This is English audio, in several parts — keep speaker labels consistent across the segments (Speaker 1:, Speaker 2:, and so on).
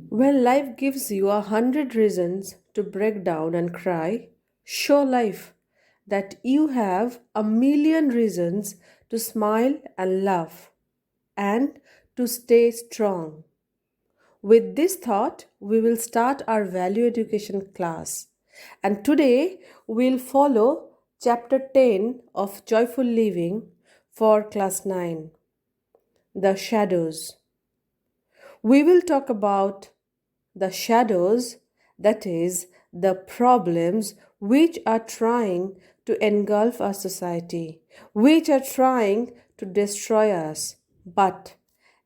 Speaker 1: When life gives you 100 reasons to break down and cry, show life that you have 1,000,000 reasons to smile and laugh and to stay strong. With this thought, we will start our value education class. And today we'll follow chapter 10 of Joyful Living for class 9, The Shadows. We will talk about the shadows, that is, the problems which are trying to engulf our society, which are trying to destroy us. But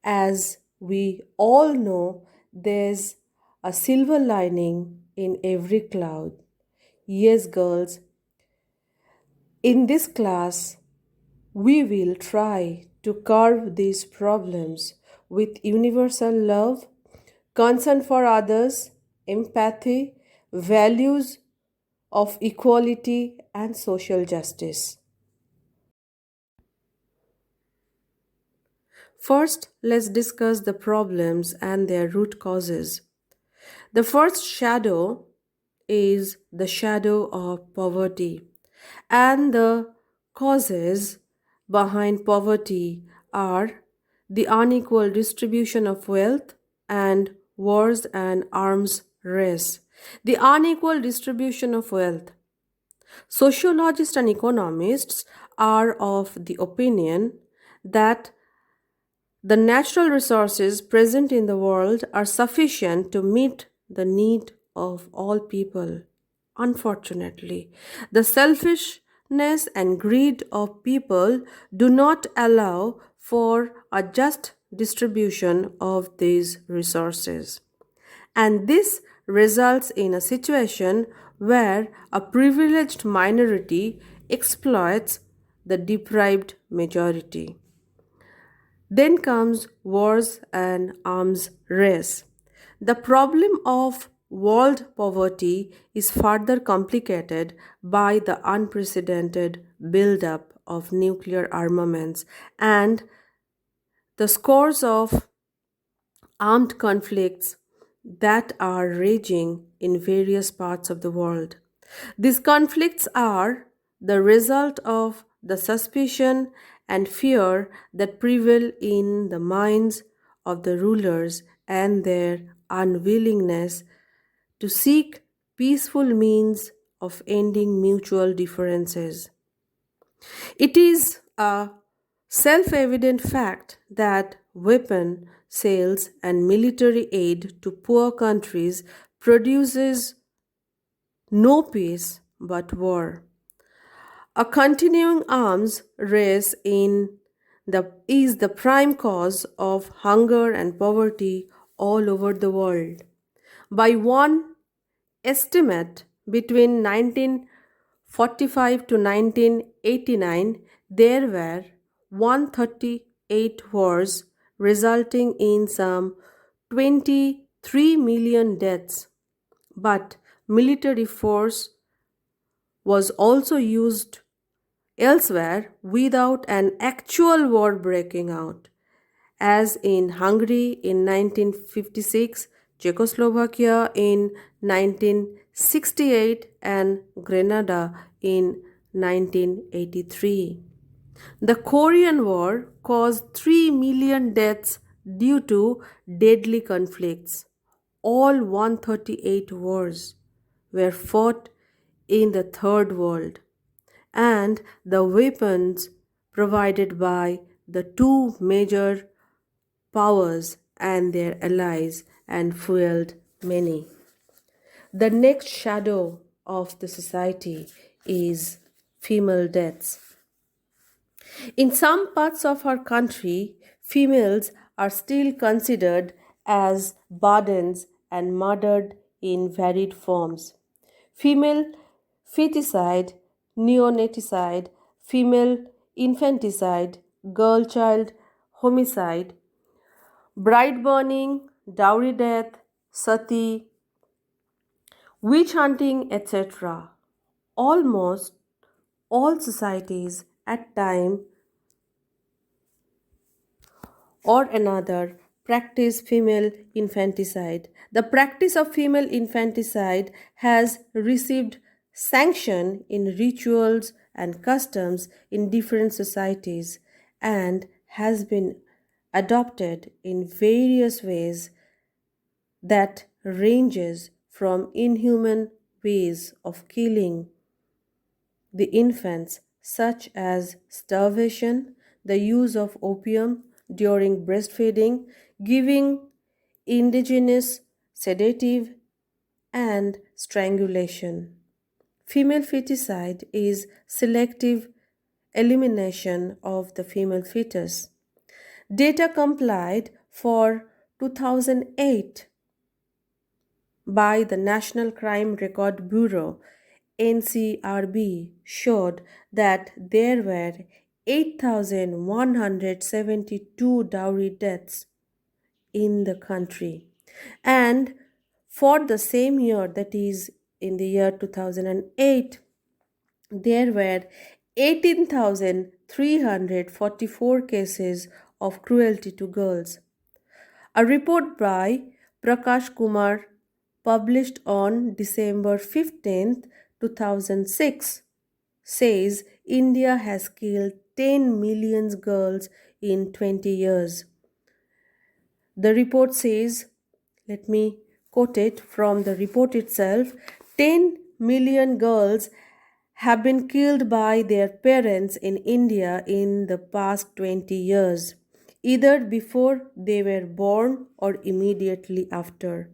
Speaker 1: as we all know, there's a silver lining in every cloud. Yes, girls, in this class, we will try to curb these problems with universal love, concern for others, empathy, values of equality, and social justice. First, let's discuss the problems and their root causes. The first shadow is the shadow of poverty, and the causes behind poverty are the unequal distribution of wealth and wars and arms race. The unequal distribution of wealth. Sociologists and economists are of the opinion that the natural resources present in the world are sufficient to meet the need of all people. Unfortunately, the selfishness and greed of people do not allow for a just distribution of these resources. And this results in a situation where a privileged minority exploits the deprived majority. Then comes wars and arms race. The problem of world poverty is further complicated by the unprecedented buildup of nuclear armaments and the scores of armed conflicts that are raging in various parts of the world. These conflicts are the result of the suspicion and fear that prevail in the minds of the rulers and their unwillingness to seek peaceful means of ending mutual differences. It is a self evident fact that weapon sales and military aid to poor countries produces no peace but war. A continuing arms race is the prime cause of hunger and poverty all over the world. By one estimate, between 1945 to 1989, there were 138 wars, resulting in some 23 million deaths. But military force was also used elsewhere without an actual war breaking out, as in Hungary in 1956, Czechoslovakia in 1968, and Grenada in 1983. The Korean War caused 3 million deaths due to deadly conflicts. All 138 wars were fought in the Third World, and the weapons provided by the two major powers and their allies and fueled many. The next shadow of the society is female deaths. In some parts of our country, females are still considered as burdens and murdered in varied forms. Female feticide, neonaticide, female infanticide, girl child homicide, bride burning, dowry death, sati, witch hunting, etc. Almost all societies at time or another practice female infanticide. The practice of female infanticide has received sanction in rituals and customs in different societies and has been adopted in various ways that ranges from inhuman ways of killing the infants, such as starvation, the use of opium during breastfeeding, giving indigenous sedative, and strangulation. Female feticide is selective elimination of the female fetus. Data compiled for 2008 by the National Crime Record Bureau NCRB showed that there were 8,172 dowry deaths in the country. And for the same year, that is in the year 2008, there were 18,344 cases of cruelty to girls. A report by Prakash Kumar, published on December 15, 2006, says India has killed 10 million girls in 20 years. The report says, let me quote it from the report itself: 10 million girls have been killed by their parents in India in the past 20 years, either before they were born or immediately after.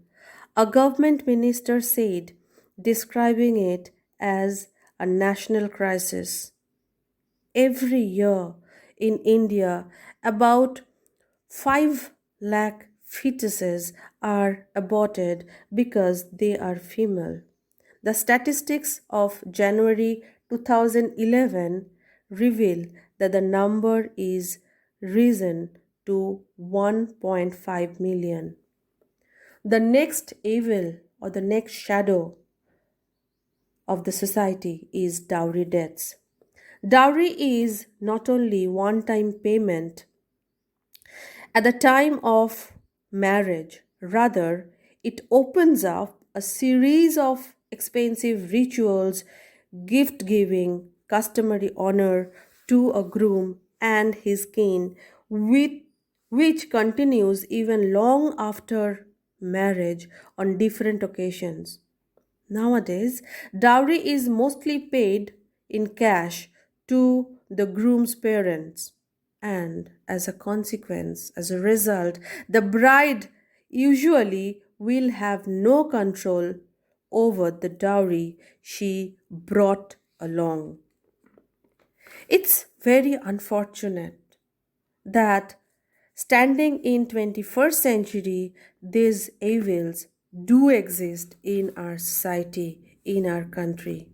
Speaker 1: A government minister said, describing it as a national crisis. Every year in India, about 5 lakh fetuses are aborted because they are female. The statistics of January 2011 reveal that the number is risen to 1.5 million. The next evil or the next shadow of the society is dowry deaths. Dowry is not only one time payment at the time of marriage, rather, it opens up a series of expensive rituals, gift giving, customary honor to a groom and his kin, with, which continues even long after marriage on different occasions. Nowadays, dowry is mostly paid in cash to the groom's parents, and as a consequence, as a result, the bride usually will have no control over the dowry she brought along. It's very unfortunate that standing in 21st century these evils do exist in our society, in our country.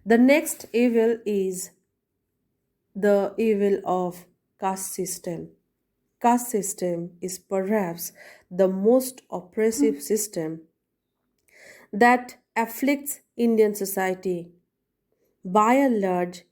Speaker 1: The next evil is the evil of caste system. Caste system is perhaps the most oppressive system that afflicts Indian society. By and large,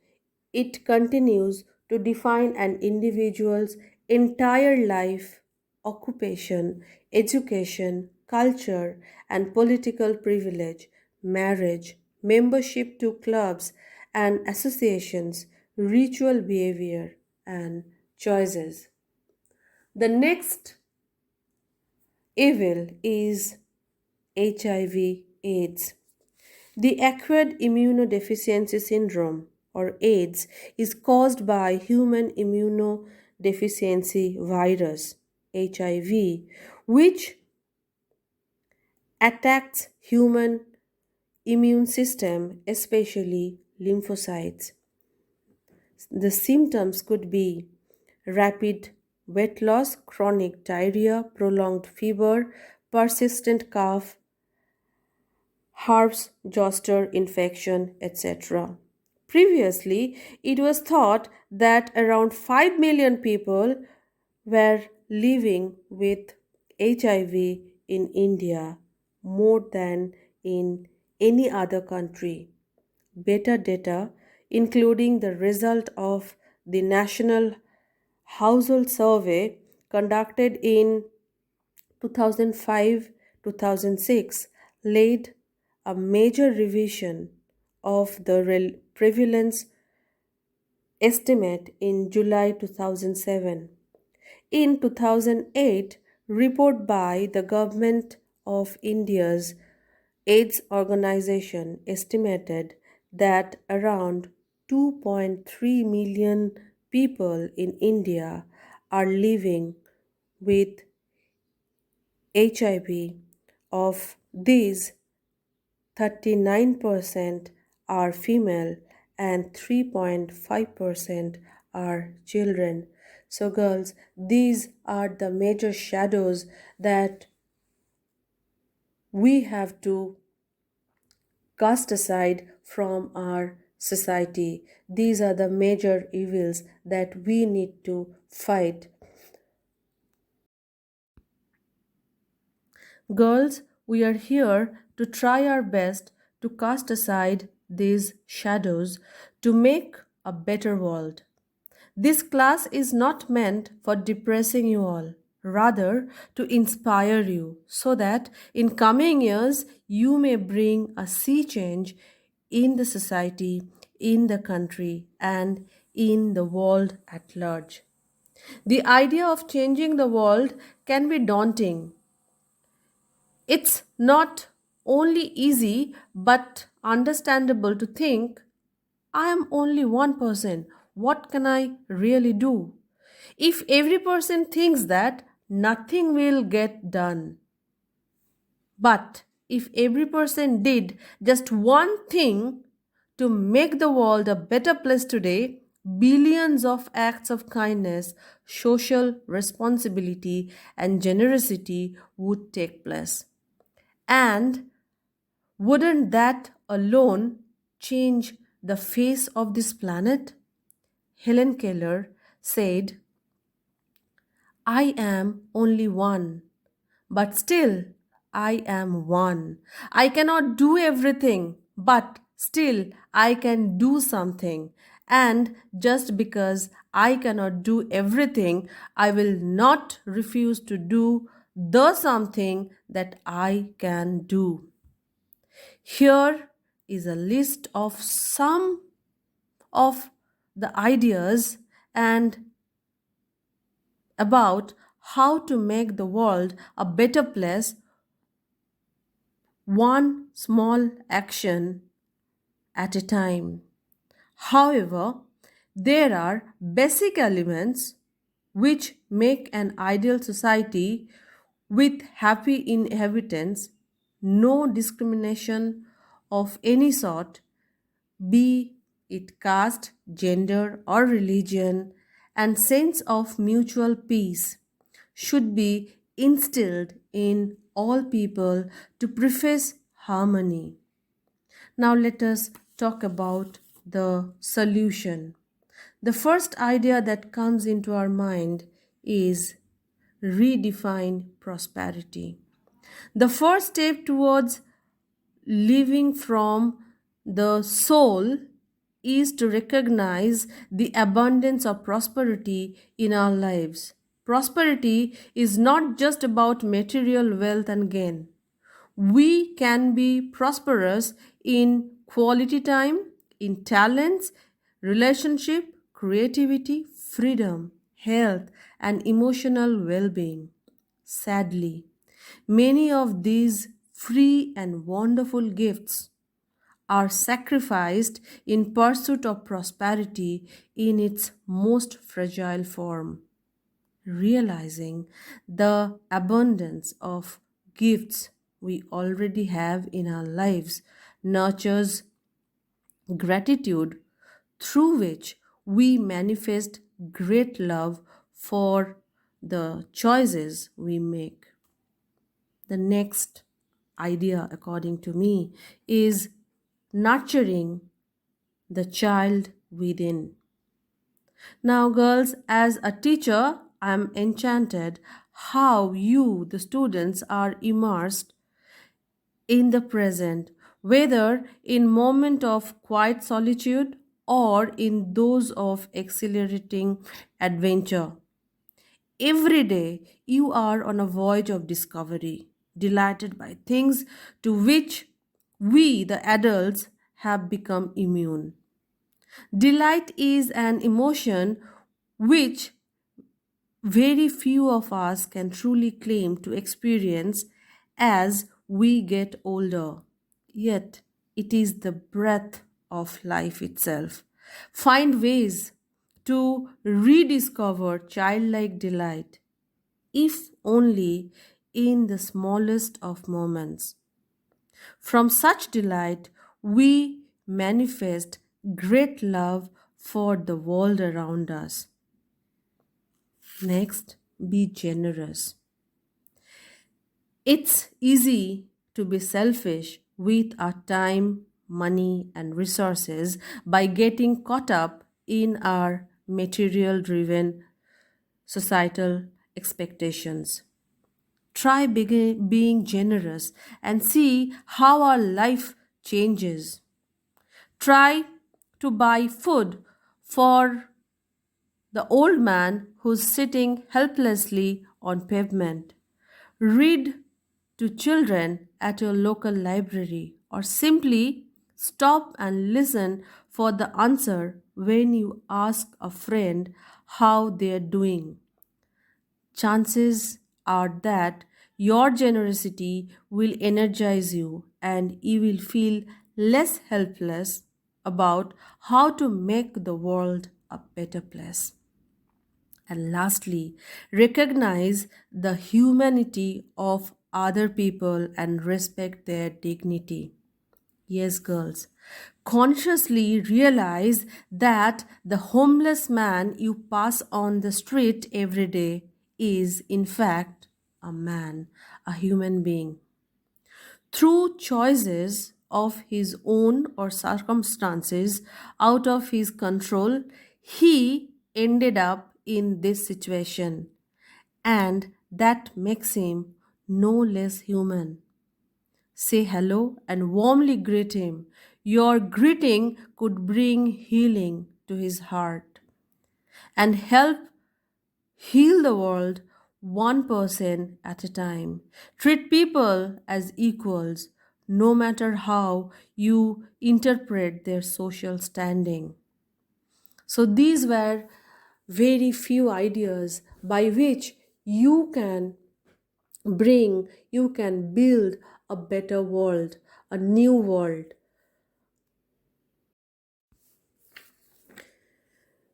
Speaker 1: it continues to define an individual's entire life, occupation, education, culture, and political privilege, marriage, membership to clubs and associations, ritual behavior, and choices. The next evil is HIV AIDS. The acquired immunodeficiency syndrome, or AIDS, is caused by human immunodeficiency virus, HIV, which attacks human immune system, especially lymphocytes. The symptoms could be rapid weight loss, chronic diarrhea, prolonged fever, persistent cough, herpes zoster infection, etc. Previously, it was thought that around 5 million people were living with HIV in India, more than in any other country. Better data, including the result of the National Household Survey, conducted in 2005 2006 laid a major revision of the prevalence estimate in July 2007. In 2008, report by the Government of India's AIDS organization estimated that around 2.3 million people in India are living with HIV. Of these, 39% are female and 3.5% are children. So, girls, these are the major shadows that we have to cast aside from our society. These are the major evils that we need to fight. Girls, we are here to try our best to cast aside these shadows to make a better world. This class is not meant for depressing you all, rather to inspire you so that in coming years you may bring a sea change in the society, in the country, and in the world at large. The idea of changing the world can be daunting. It's not only easy but understandable to think, I am only one person. What can I really do? If every person thinks that, nothing will get done. But if every person did just one thing to make the world a better place today, billions of acts of kindness, social responsibility, and generosity would take place. And wouldn't that alone change the face of this planet? Helen Keller said, I am only one, but still I am one. I cannot do everything, but still I can do something. And just because I cannot do everything, I will not refuse to do the something that I can do. Here is a list of some of the ideas and about how to make the world a better place, one small action at a time. However, there are basic elements which make an ideal society with happy inhabitants, no discrimination of any sort, be it caste, gender, or religion, and sense of mutual peace should be instilled in all people to preface harmony. Now, let us talk about the solution. The first idea that comes into our mind is redefine prosperity. The first step towards living from the soul is to recognize the abundance of prosperity in our lives. Prosperity is not just about material wealth and gain. We can be prosperous in quality time, in talents, relationship, creativity, freedom, health, and emotional well being. Sadly, many of these free and wonderful gifts are sacrificed in pursuit of prosperity in its most fragile form. Realizing the abundance of gifts we already have in our lives nurtures gratitude through which we manifest great love for the choices we make. The next idea, according to me, is nurturing the child within. Now, girls, as a teacher, I am enchanted how you, the students, are immersed in the present, whether in moment of quiet solitude or in those of exhilarating adventure. Every day, you are on a voyage of discovery, delighted by things to which we, the adults, have become immune. Delight is an emotion which very few of us can truly claim to experience as we get older. Yet, it is the breath of life itself. Find ways to rediscover childlike delight, if only in the smallest of moments. From such delight, we manifest great love for the world around us. Next, be generous. It's easy to be selfish with our time, money, and resources by getting caught up in our material driven societal expectations. Try being generous and see how our life changes. Try to buy food for the old man who's sitting helplessly on pavement. Read to children at your local library, or simply stop and listen for the answer when you ask a friend how they're doing. Chances are that your generosity will energize you and you will feel less helpless about how to make the world a better place. And lastly, recognize the humanity of other people and respect their dignity. Yes, girls. Consciously realize that the homeless man you pass on the street every day is, in fact, a man, a human being. Through choices of his own or circumstances out of his control, he ended up in this situation, and that makes him no less human. Say hello and warmly greet him. Your greeting could bring healing to his heart and help heal the world one person at a time. Treat people as equals, no matter how you interpret their social standing. So, these were very few ideas by which you can build a better world, a new world.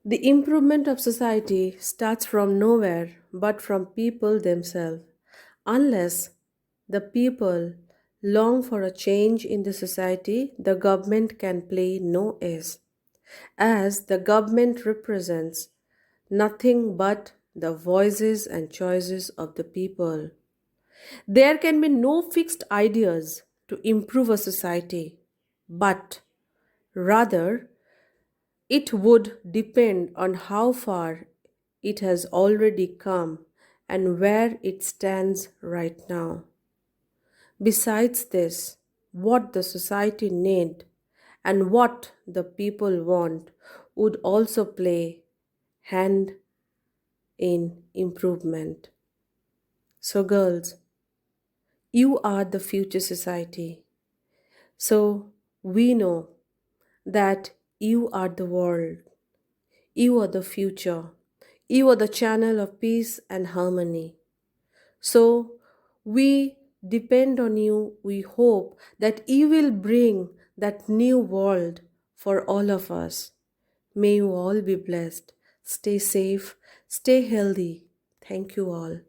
Speaker 1: The improvement of society starts from nowhere but from people themselves. Unless the people long for a change in the society, the government can play no ace, as the government represents nothing but the voices and choices of the people. There can be no fixed ideas to improve a society, but rather it would depend on how far it has already come and where it stands right now. Besides this, what the society need and what the people want would also play hand in improvement. So girls, you are the future society. So we know that you are the world. You are the future. You are the channel of peace and harmony. So we depend on you. We hope that you will bring that new world for all of us. May you all be blessed. Stay safe, stay healthy. Thank you all.